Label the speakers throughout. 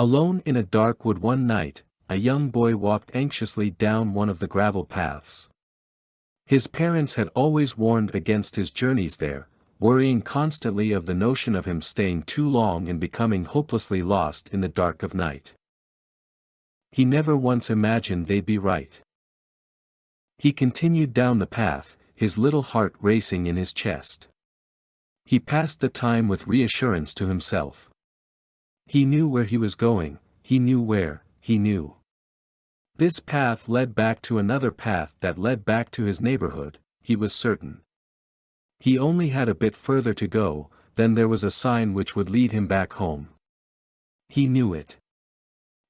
Speaker 1: Alone in a dark wood one night, a young boy walked anxiously down one of the gravel paths. His parents had always warned against his journeys there, worrying constantly of the notion of him staying too long and becoming hopelessly lost in the dark of night. He never once imagined they'd be right. He continued down the path, his little heart racing in his chest. He passed the time with reassurance to himself. He knew where he was going, he knew where, he knew. This path led back to another path that led back to his neighborhood, he was certain. He only had a bit further to go, then there was a sign which would lead him back home. He knew it.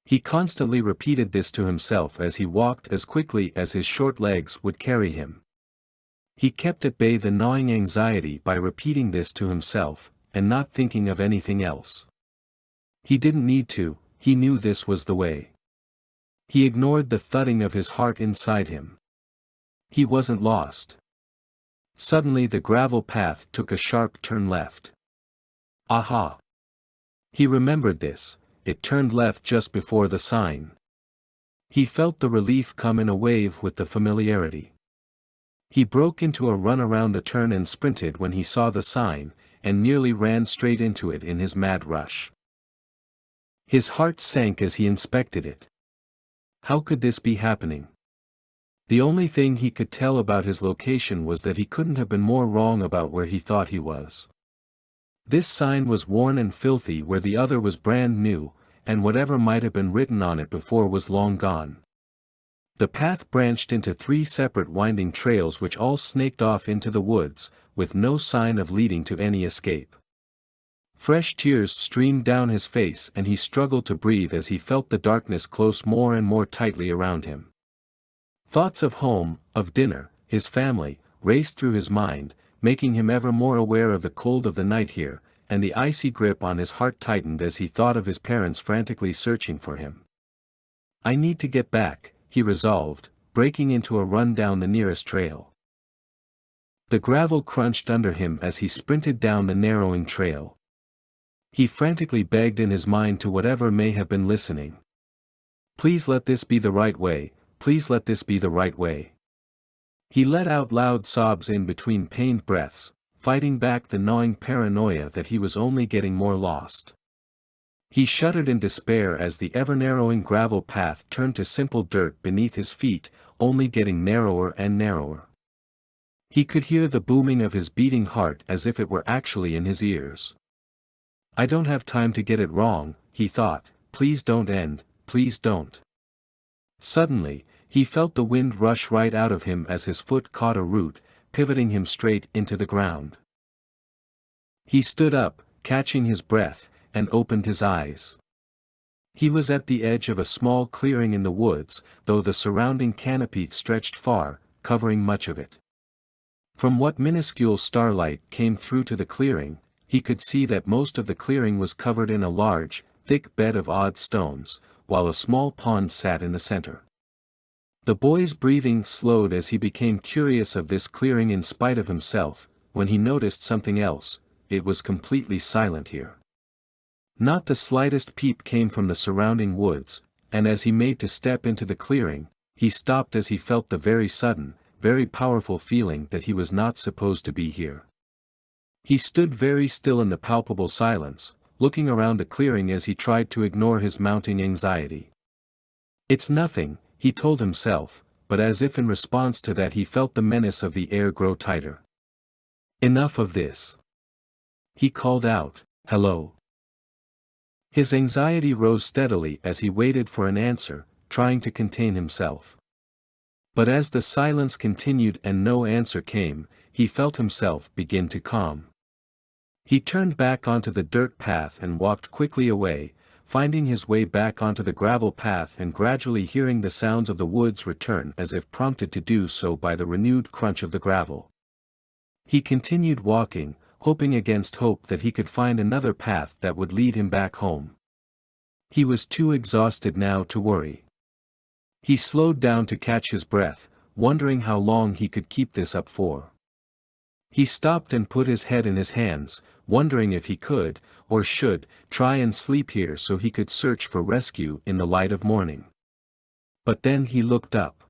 Speaker 1: He constantly repeated this to himself as he walked as quickly as his short legs would carry him. He kept at bay the gnawing anxiety by repeating this to himself, and not thinking of anything else. He didn't need to, he knew this was the way. He ignored the thudding of his heart inside him. He wasn't lost. Suddenly the gravel path took a sharp turn left. Aha! He remembered this, it turned left just before the sign. He felt the relief come in a wave with the familiarity. He broke into a run around the turn and sprinted when he saw the sign, and nearly ran straight into it in his mad rush. His heart sank as he inspected it. How could this be happening? The only thing he could tell about his location was that he couldn't have been more wrong about where he thought he was. This sign was worn and filthy where the other was brand new, and whatever might have been written on it before was long gone. The path branched into 3 separate winding trails which all snaked off into the woods, with no sign of leading to any escape. Fresh tears streamed down his face and he struggled to breathe as he felt the darkness close more and more tightly around him. Thoughts of home, of dinner, his family, raced through his mind, making him ever more aware of the cold of the night here, and the icy grip on his heart tightened as he thought of his parents frantically searching for him. I need to get back, he resolved, breaking into a run down the nearest trail. The gravel crunched under him as he sprinted down the narrowing trail. He frantically begged in his mind to whatever may have been listening. Please let this be the right way, please let this be the right way. He let out loud sobs in between pained breaths, fighting back the gnawing paranoia that he was only getting more lost. He shuddered in despair as the ever-narrowing gravel path turned to simple dirt beneath his feet, only getting narrower and narrower. He could hear the booming of his beating heart as if it were actually in his ears. I don't have time to get it wrong, he thought, please don't end, please don't. Suddenly, he felt the wind rush right out of him as his foot caught a root, pivoting him straight into the ground. He stood up, catching his breath, and opened his eyes. He was at the edge of a small clearing in the woods, though the surrounding canopy stretched far, covering much of it. From what minuscule starlight came through to the clearing, he could see that most of the clearing was covered in a large, thick bed of odd stones, while a small pond sat in the center. The boy's breathing slowed as he became curious of this clearing in spite of himself. When he noticed something else, it was completely silent here. Not the slightest peep came from the surrounding woods, and as he made to step into the clearing, he stopped as he felt the very sudden, very powerful feeling that he was not supposed to be here. He stood very still in the palpable silence, looking around the clearing as he tried to ignore his mounting anxiety. It's nothing, he told himself, but as if in response to that he felt the menace of the air grow tighter. Enough of this. He called out, "Hello." His anxiety rose steadily as he waited for an answer, trying to contain himself. But as the silence continued and no answer came, he felt himself begin to calm. He turned back onto the dirt path and walked quickly away, finding his way back onto the gravel path and gradually hearing the sounds of the woods return as if prompted to do so by the renewed crunch of the gravel. He continued walking, hoping against hope that he could find another path that would lead him back home. He was too exhausted now to worry. He slowed down to catch his breath, wondering how long he could keep this up for. He stopped and put his head in his hands, wondering if he could, or should, try and sleep here so he could search for rescue in the light of morning. But then he looked up.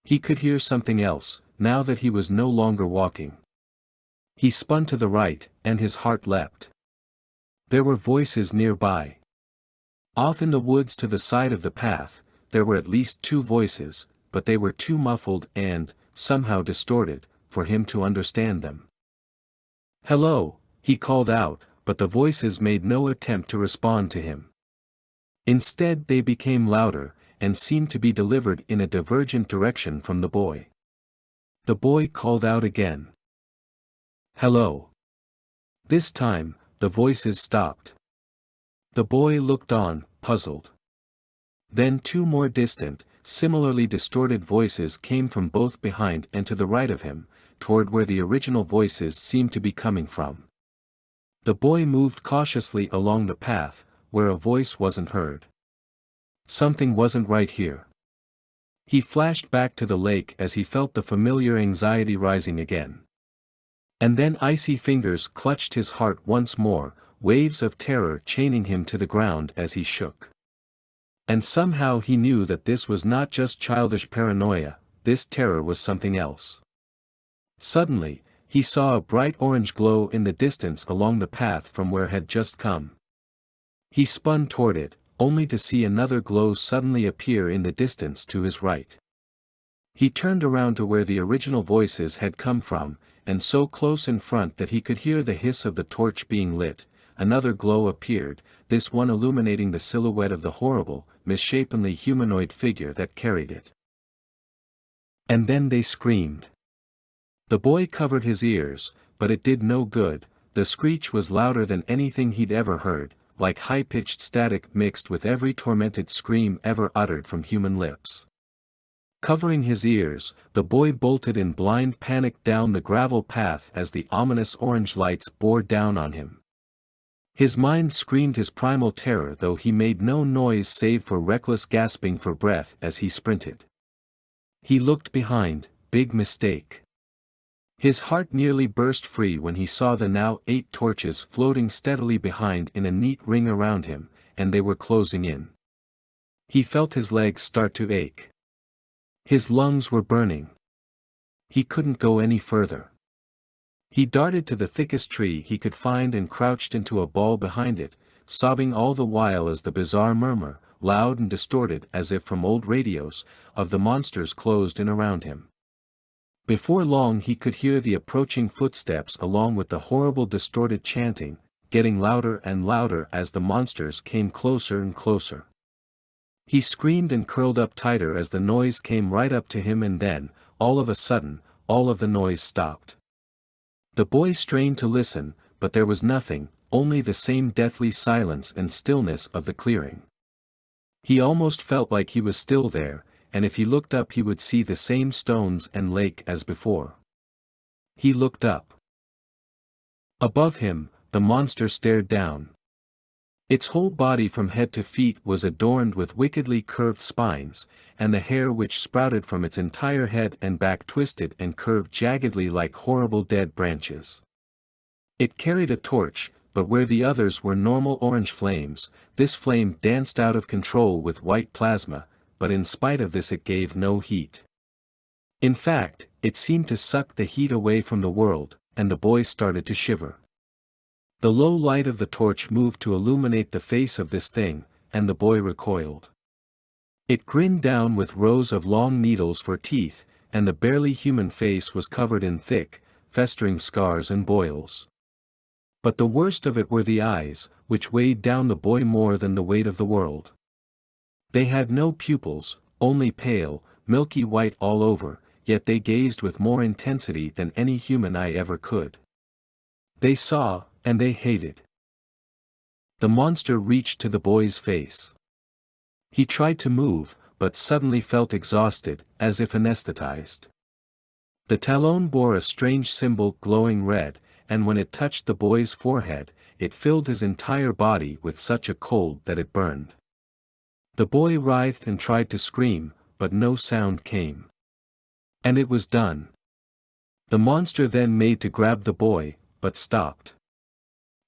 Speaker 1: He could hear something else, now that he was no longer walking. He spun to the right, and his heart leapt. There were voices nearby. Off in the woods to the side of the path, there were at least 2 voices, but they were too muffled and, somehow distorted, for him to understand them. "Hello," he called out, but the voices made no attempt to respond to him. Instead they became louder, and seemed to be delivered in a divergent direction from the boy. The boy called out again. "Hello." This time, the voices stopped. The boy looked on, puzzled. Then 2 more distant, similarly distorted voices came from both behind and to the right of him, toward where the original voices seemed to be coming from. The boy moved cautiously along the path, where a voice wasn't heard. Something wasn't right here. He flashed back to the lake as he felt the familiar anxiety rising again. And then icy fingers clutched his heart once more, waves of terror chaining him to the ground as he shook. And somehow he knew that this was not just childish paranoia, this terror was something else. Suddenly, he saw a bright orange glow in the distance along the path from where had just come. He spun toward it, only to see another glow suddenly appear in the distance to his right. He turned around to where the original voices had come from, and so close in front that he could hear the hiss of the torch being lit, another glow appeared, this one illuminating the silhouette of the horrible, misshapenly humanoid figure that carried it. And then they screamed. The boy covered his ears, but it did no good. The screech was louder than anything he'd ever heard, like high-pitched static mixed with every tormented scream ever uttered from human lips. Covering his ears, the boy bolted in blind panic down the gravel path as the ominous orange lights bore down on him. His mind screamed his primal terror, though he made no noise save for reckless gasping for breath as he sprinted. He looked behind, big mistake. His heart nearly burst free when he saw the now 8 torches floating steadily behind in a neat ring around him, and they were closing in. He felt his legs start to ache. His lungs were burning. He couldn't go any further. He darted to the thickest tree he could find and crouched into a ball behind it, sobbing all the while as the bizarre murmur, loud and distorted as if from old radios, of the monsters closed in around him. Before long he could hear the approaching footsteps along with the horrible distorted chanting, getting louder and louder as the monsters came closer and closer. He screamed and curled up tighter as the noise came right up to him, and then, all of a sudden, all of the noise stopped. The boy strained to listen, but there was nothing, only the same deathly silence and stillness of the clearing. He almost felt like he was still there, and if he looked up he would see the same stones and lake as before. He looked up. Above him, the monster stared down. Its whole body from head to feet was adorned with wickedly curved spines, and the hair which sprouted from its entire head and back twisted and curved jaggedly like horrible dead branches. It carried a torch, but where the others were normal orange flames, this flame danced out of control with white plasma, but in spite of this it gave no heat. In fact, it seemed to suck the heat away from the world, and the boy started to shiver. The low light of the torch moved to illuminate the face of this thing, and the boy recoiled. It grinned down with rows of long needles for teeth, and the barely human face was covered in thick, festering scars and boils. But the worst of it were the eyes, which weighed down the boy more than the weight of the world. They had no pupils, only pale, milky white all over, yet they gazed with more intensity than any human eye ever could. They saw, and they hated. The monster reached to the boy's face. He tried to move, but suddenly felt exhausted, as if anesthetized. The talon bore a strange symbol glowing red, and when it touched the boy's forehead, it filled his entire body with such a cold that it burned. The boy writhed and tried to scream, but no sound came. And it was done. The monster then made to grab the boy, but stopped.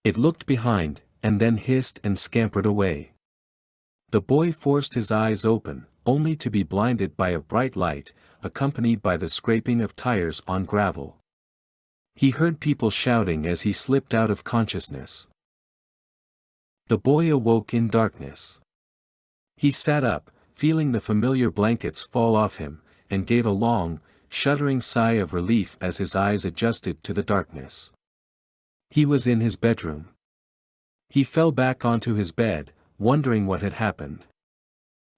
Speaker 1: It looked behind, and then hissed and scampered away. The boy forced his eyes open, only to be blinded by a bright light, accompanied by the scraping of tires on gravel. He heard people shouting as he slipped out of consciousness. The boy awoke in darkness. He sat up, feeling the familiar blankets fall off him, and gave a long, shuddering sigh of relief as his eyes adjusted to the darkness. He was in his bedroom. He fell back onto his bed, wondering what had happened.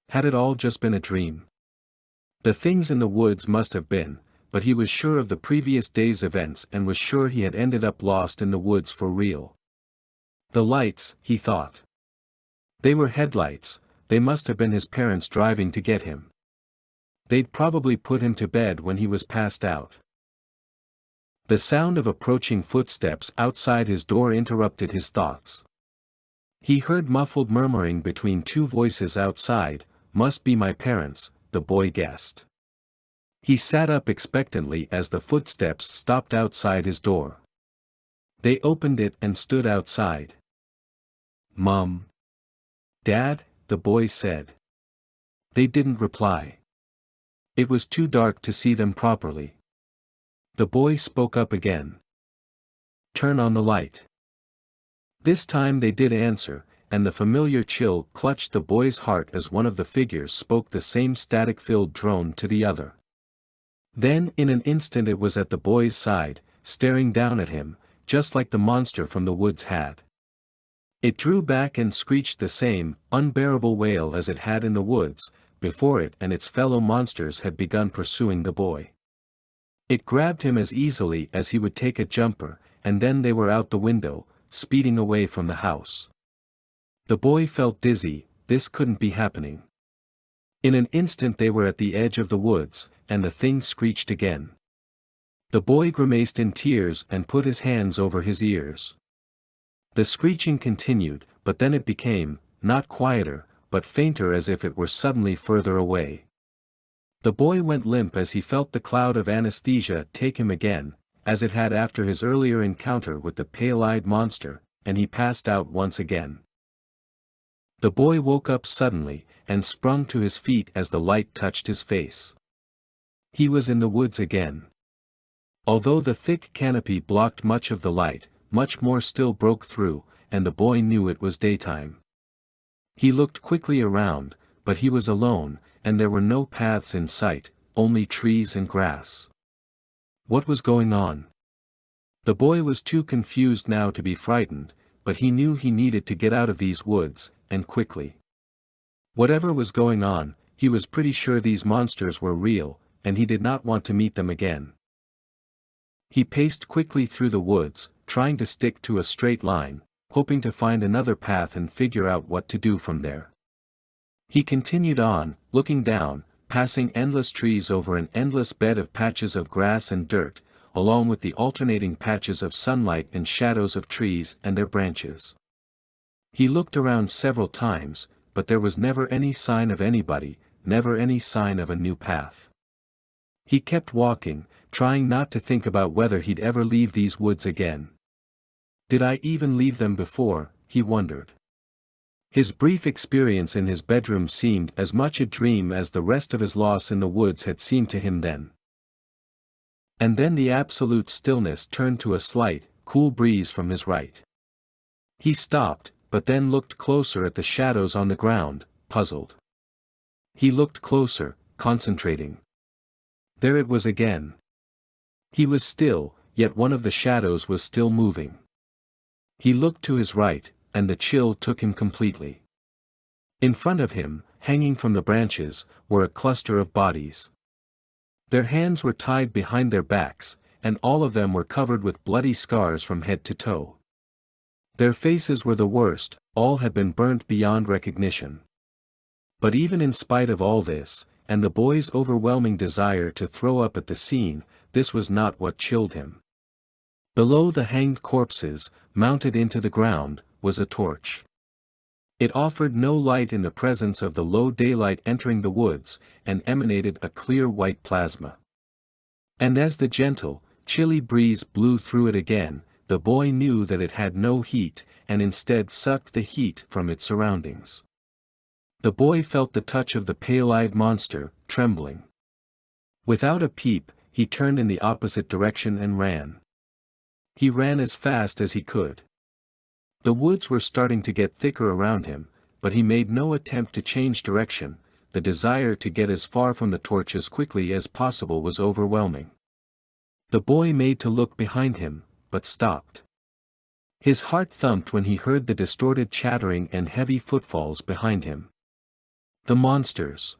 Speaker 1: Had it all just been a dream? The things in the woods must have been, but he was sure of the previous day's events and was sure he had ended up lost in the woods for real. The lights, he thought. They were headlights, they must have been his parents driving to get him. They'd probably put him to bed when he was passed out. The sound of approaching footsteps outside his door interrupted his thoughts. He heard muffled murmuring between two voices outside. "Must be my parents," the boy guessed. He sat up expectantly as the footsteps stopped outside his door. They opened it and stood outside. "Mom? Dad?" the boy said. They didn't reply. It was too dark to see them properly. The boy spoke up again. "Turn on the light." This time they did answer, and the familiar chill clutched the boy's heart as one of the figures spoke the same static-filled drone to the other. Then in an instant it was at the boy's side, staring down at him, just like the monster from the woods had. It drew back and screeched the same, unbearable wail as it had in the woods, before it and its fellow monsters had begun pursuing the boy. It grabbed him as easily as he would take a jumper, and then they were out the window, speeding away from the house. The boy felt dizzy. This couldn't be happening. In an instant they were at the edge of the woods, and the thing screeched again. The boy grimaced in tears and put his hands over his ears. The screeching continued, but then it became, not quieter, but fainter, as if it were suddenly further away. The boy went limp as he felt the cloud of anesthesia take him again, as it had after his earlier encounter with the pale-eyed monster, and he passed out once again. The boy woke up suddenly, and sprung to his feet as the light touched his face. He was in the woods again. Although the thick canopy blocked much of the light, much more still broke through, and the boy knew it was daytime. He looked quickly around, but he was alone, and there were no paths in sight, only trees and grass. What was going on? The boy was too confused now to be frightened, but he knew he needed to get out of these woods, and quickly. Whatever was going on, he was pretty sure these monsters were real, and he did not want to meet them again. He paced quickly through the woods, trying to stick to a straight line, hoping to find another path and figure out what to do from there. He continued on, looking down, passing endless trees over an endless bed of patches of grass and dirt, along with the alternating patches of sunlight and shadows of trees and their branches. He looked around several times, but there was never any sign of anybody, never any sign of a new path. He kept walking, trying not to think about whether he'd ever leave these woods again. Did I even leave them before, he wondered. His brief experience in his bedroom seemed as much a dream as the rest of his loss in the woods had seemed to him then. And then the absolute stillness turned to a slight, cool breeze from his right. He stopped, but then looked closer at the shadows on the ground, puzzled. He looked closer, concentrating. There it was again. He was still, yet one of the shadows was still moving. He looked to his right, and the chill took him completely. In front of him, hanging from the branches, were a cluster of bodies. Their hands were tied behind their backs, and all of them were covered with bloody scars from head to toe. Their faces were the worst, all had been burnt beyond recognition. But even in spite of all this, and the boy's overwhelming desire to throw up at the scene, this was not what chilled him. Below the hanged corpses, mounted into the ground, was a torch. It offered no light in the presence of the low daylight entering the woods, and emanated a clear white plasma. And as the gentle, chilly breeze blew through it again, the boy knew that it had no heat, and instead sucked the heat from its surroundings. The boy felt the touch of the pale-eyed monster, trembling. Without a peep, he turned in the opposite direction and ran. He ran as fast as he could. The woods were starting to get thicker around him, but he made no attempt to change direction. The desire to get as far from the torch as quickly as possible was overwhelming. The boy made to look behind him, but stopped. His heart thumped when he heard the distorted chattering and heavy footfalls behind him. The monsters.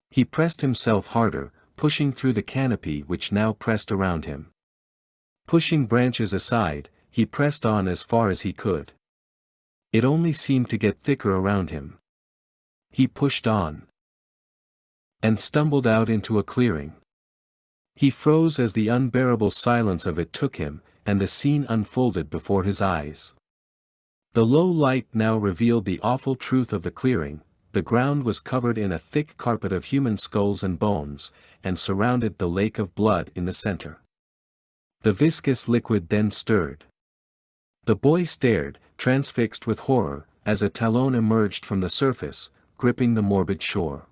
Speaker 1: He pressed himself harder, pushing through the canopy which now pressed around him. Pushing branches aside, he pressed on as far as he could. It only seemed to get thicker around him. He pushed on. And stumbled out into a clearing. He froze as the unbearable silence of it took him, and the scene unfolded before his eyes. The low light now revealed the awful truth of the clearing. The ground was covered in a thick carpet of human skulls and bones, and surrounded the lake of blood in the center. The viscous liquid then stirred. The boy stared, transfixed with horror, as a talon emerged from the surface, gripping the morbid shore.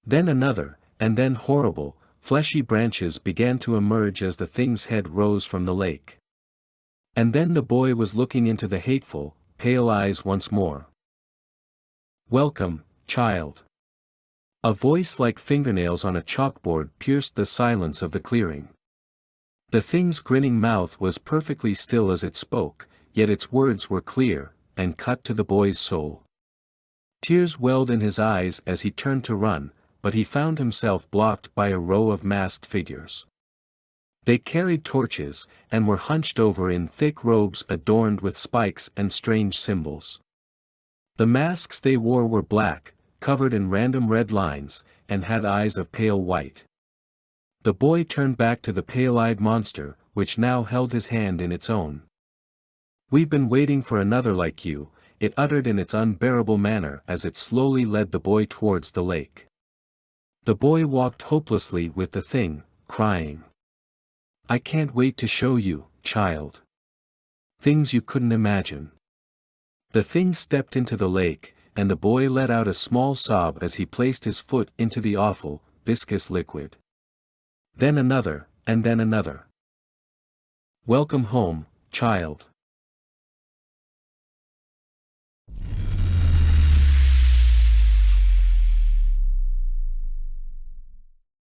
Speaker 1: Then another, and then horrible, fleshy branches began to emerge as the thing's head rose from the lake. And then the boy was looking into the hateful, pale eyes once more. "Welcome, child." A voice like fingernails on a chalkboard pierced the silence of the clearing. The thing's grinning mouth was perfectly still as it spoke, yet its words were clear, and cut to the boy's soul. Tears welled in his eyes as he turned to run, but he found himself blocked by a row of masked figures. They carried torches, and were hunched over in thick robes adorned with spikes and strange symbols. The masks they wore were black, covered in random red lines, and had eyes of pale white. The boy turned back to the pale-eyed monster, which now held his hand in its own. "We've been waiting for another like you," it uttered in its unbearable manner as it slowly led the boy towards the lake. The boy walked hopelessly with the thing, crying, "I can't wait to show you, child. Things you couldn't imagine." The thing stepped into the lake, and the boy let out a small sob as he placed his foot into the awful, viscous liquid. Then another, and then another. "Welcome home, child."